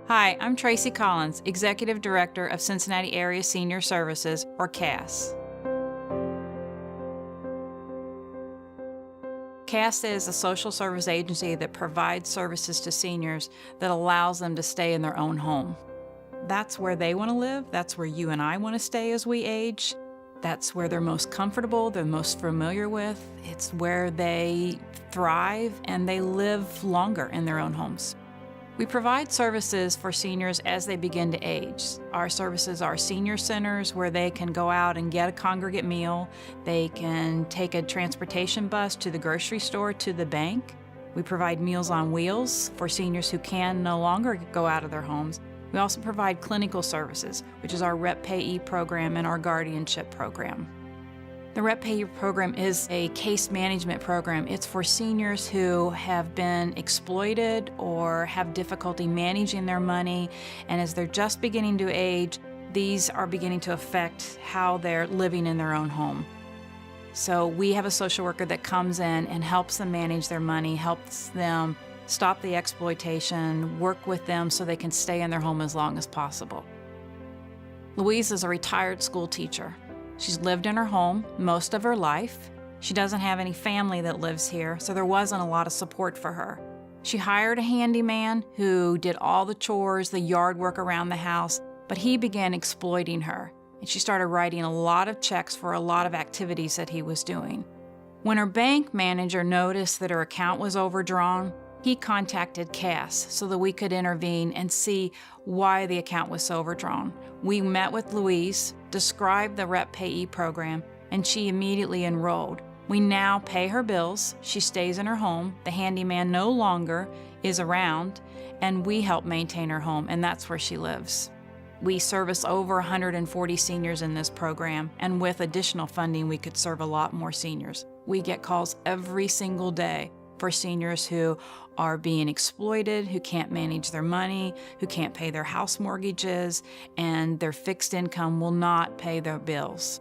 Hi, I'm Tracy Collins, Executive Director of Cincinnati Area Senior Services, or CAS. CAS is a social service agency that provides services to seniors that allows them to stay in their own home. That's where they want to live. That's where you and I want to stay as we age. That's where they're most comfortable, they're most familiar with. It's where they thrive and they live longer in their own homes. We provide services for seniors as they begin to age. Our services are senior centers where they can go out and get a congregate meal. They can take a transportation bus to the grocery store, to the bank. We provide Meals on Wheels for seniors who can no longer go out of their homes. We also provide clinical services, which is our Rep Payee program and our guardianship program. The Rep Payee program is a case management program. It's for seniors who have been exploited or have difficulty managing their money, and as they're just beginning to age, these are beginning to affect how they're living in their own home. So we have a social worker that comes in and helps them manage their money, helps them stop the exploitation, work with them so they can stay in their home as long as possible. Louise is a retired school teacher. She's lived in her home most of her life. She doesn't have any family that lives here, so there wasn't a lot of support for her. She hired a handyman who did all the chores, the yard work around the house, but he began exploiting her, and she started writing a lot of checks for a lot of activities that he was doing. When her bank manager noticed that her account was overdrawn, he contacted CAS so that we could intervene and see why the account was so overdrawn. We met with Louise, described the Rep Payee program, and she immediately enrolled. We now pay her bills, she stays in her home, the handyman no longer is around, and we help maintain her home, and that's where she lives. We service over 140 seniors in this program, and with additional funding, we could serve a lot more seniors. We get calls every single day for seniors who are being exploited, who can't manage their money, who can't pay their house mortgages, and their fixed income will not pay their bills.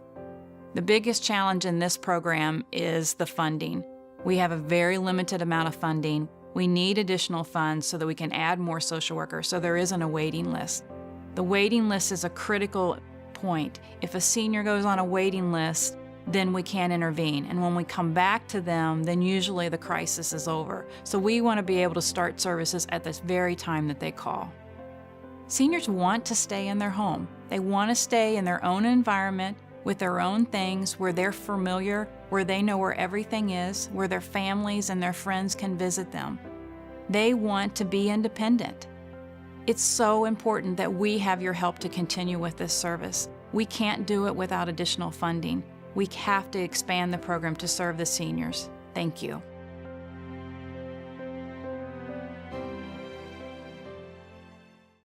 The biggest challenge in this program is the funding. We have a very limited amount of funding. We need additional funds so that we can add more social workers, so there isn't a waiting list. The waiting list is a critical point. If a senior goes on a waiting list, then we can't intervene. And when we come back to them, then usually the crisis is over. So we want to be able to start services at this very time that they call. Seniors want to stay in their home. They want to stay in their own environment with their own things, where they're familiar, where they know where everything is, where their families and their friends can visit them. They want to be independent. It's so important that we have your help to continue with this service. We can't do it without additional funding. We have to expand the program to serve the seniors. Thank you.